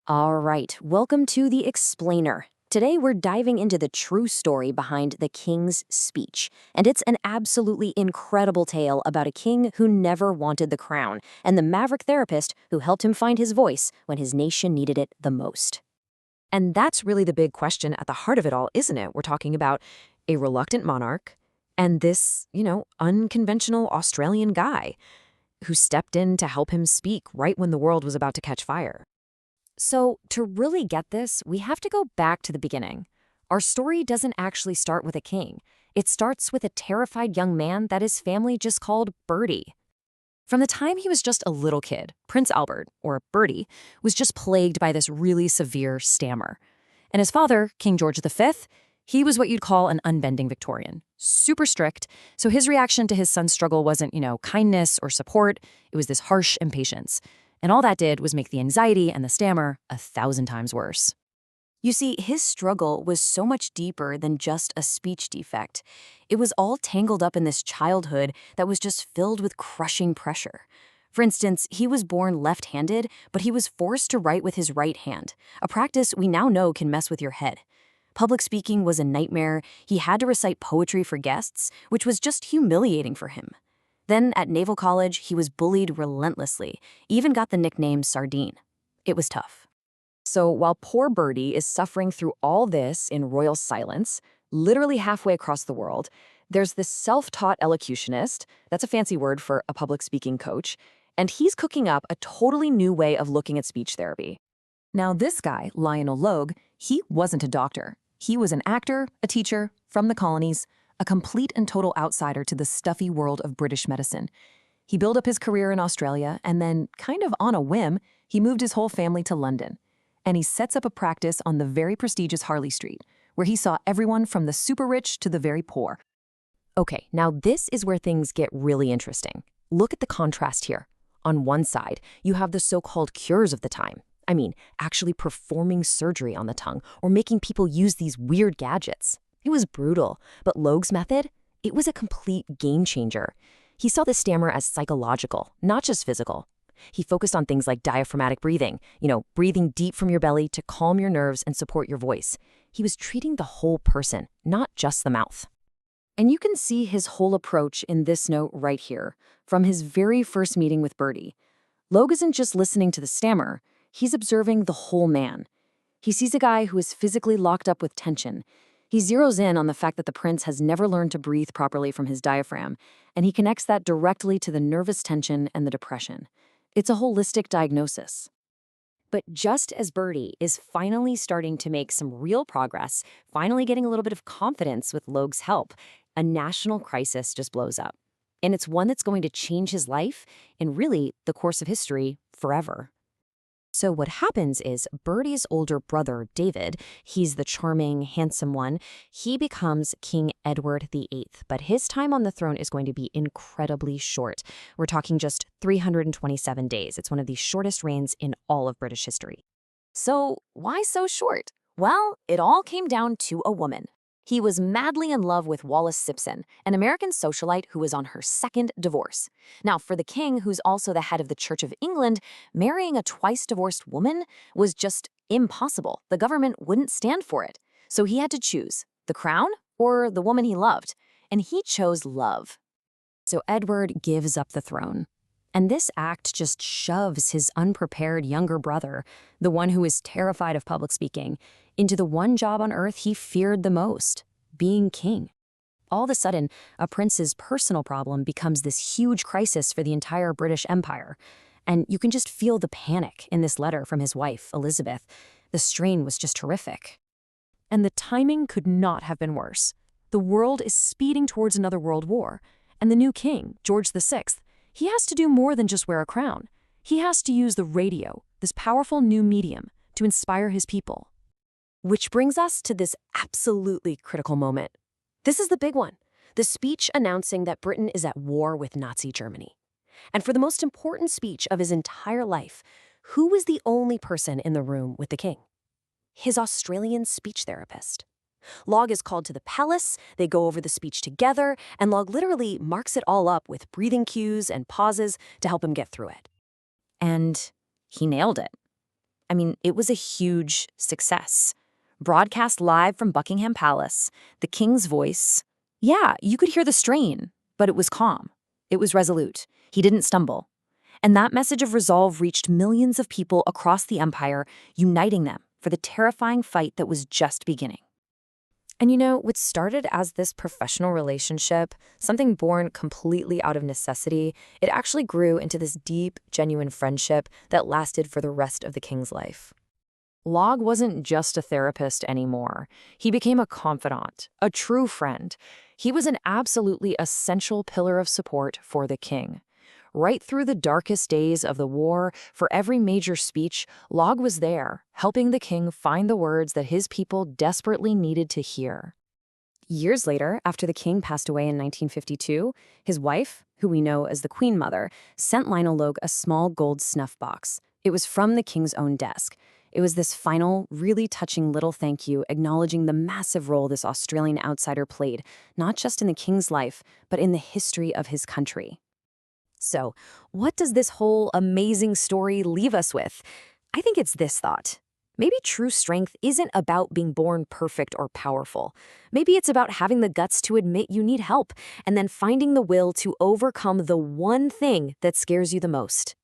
All right, welcome to The Explainer. Today we're diving into the true story behind the King's Speech. And it's an absolutely incredible tale about a king who never wanted the crown and the maverick therapist who helped him find his voice when his nation needed it the most. And that's really the big question at the heart of it all, isn't it? We're talking about a reluctant monarch and this, unconventional Australian guy who stepped in to help him speak right when the world was about to catch fire. So, to really get this, we have to go back to the beginning. Our story doesn't actually start with a king. It starts with a terrified young man that his family just called Bertie. From the time he was just a little kid, Prince Albert, or Bertie, was just plagued by this really severe stammer. And his father, King George V, he was what you'd call an unbending Victorian, super strict, so his reaction to his son's struggle wasn't, kindness or support, it was this harsh impatience. And all that did was make the anxiety and the stammer 1,000 times worse. You see, his struggle was so much deeper than just a speech defect. It was all tangled up in this childhood that was just filled with crushing pressure. For instance, he was born left-handed, but he was forced to write with his right hand, a practice we now know can mess with your head. Public speaking was a nightmare. He had to recite poetry for guests, which was just humiliating for him. Then at Naval College, he was bullied relentlessly, even got the nickname Sardine. It was tough. So while poor Bertie is suffering through all this in royal silence, literally halfway across the world, there's this self-taught elocutionist, that's a fancy word for a public speaking coach, and he's cooking up a totally new way of looking at speech therapy. Now this guy, Lionel Logue, he wasn't a doctor. He was an actor, a teacher, from the colonies, a complete and total outsider to the stuffy world of British medicine. He built up his career in Australia, and then, kind of on a whim, he moved his whole family to London. And he sets up a practice on the very prestigious Harley Street, where he saw everyone from the super rich to the very poor. Okay, now this is where things get really interesting. Look at the contrast here. On one side, you have the so-called cures of the time. I mean, actually performing surgery on the tongue or making people use these weird gadgets. It was brutal, but Logue's method, it was a complete game changer. He saw the stammer as psychological, not just physical. He focused on things like diaphragmatic breathing, breathing deep from your belly to calm your nerves and support your voice. He was treating the whole person, not just the mouth. And you can see his whole approach in this note right here, from his very first meeting with Bertie. Logue isn't just listening to the stammer, he's observing the whole man. He sees a guy who is physically locked up with tension. He zeroes in on the fact that the prince has never learned to breathe properly from his diaphragm, and he connects that directly to the nervous tension and the depression. It's a holistic diagnosis. But just as Bertie is finally starting to make some real progress, finally getting a little bit of confidence with Logue's help, a national crisis just blows up. And it's one that's going to change his life and really the course of history forever. So what happens is Bertie's older brother, David, he's the charming, handsome one, he becomes King Edward VIII, but his time on the throne is going to be incredibly short. We're talking just 327 days. It's one of the shortest reigns in all of British history. So why so short? Well, it all came down to a woman. He was madly in love with Wallis Simpson, an American socialite who was on her second divorce. Now, for the king, who's also the head of the Church of England, marrying a twice-divorced woman was just impossible. The government wouldn't stand for it. So he had to choose the crown or the woman he loved. And he chose love. So Edward gives up the throne. And this act just shoves his unprepared younger brother, the one who is terrified of public speaking, into the one job on earth he feared the most, being king. All of a sudden, a prince's personal problem becomes this huge crisis for the entire British Empire. And you can just feel the panic in this letter from his wife, Elizabeth. The strain was just horrific. And the timing could not have been worse. The world is speeding towards another world war, and the new king, George VI, he has to do more than just wear a crown. He has to use the radio, this powerful new medium, to inspire his people. Which brings us to this absolutely critical moment. This is the big one, the speech announcing that Britain is at war with Nazi Germany. And for the most important speech of his entire life, who was the only person in the room with the king? His Australian speech therapist. Logue is called to the palace, they go over the speech together, and Logue literally marks it all up with breathing cues and pauses to help him get through it. And he nailed it. I mean, it was a huge success. Broadcast live from Buckingham Palace, the king's voice. Yeah, you could hear the strain, but it was calm. It was resolute. He didn't stumble. And that message of resolve reached millions of people across the empire, uniting them for the terrifying fight that was just beginning. And what started as this professional relationship, something born completely out of necessity, it actually grew into this deep, genuine friendship that lasted for the rest of the king's life. Log wasn't just a therapist anymore. He became a confidant, a true friend. He was an absolutely essential pillar of support for the king. Right through the darkest days of the war, for every major speech, Log was there, helping the king find the words that his people desperately needed to hear. Years later, after the king passed away in 1952, his wife, who we know as the Queen Mother, sent Lionel Logue a small gold snuff box. It was from the king's own desk. It was this final, really touching little thank you, acknowledging the massive role this Australian outsider played, not just in the king's life, but in the history of his country. So, what does this whole amazing story leave us with? I think it's this thought. Maybe true strength isn't about being born perfect or powerful. Maybe it's about having the guts to admit you need help and then finding the will to overcome the one thing that scares you the most.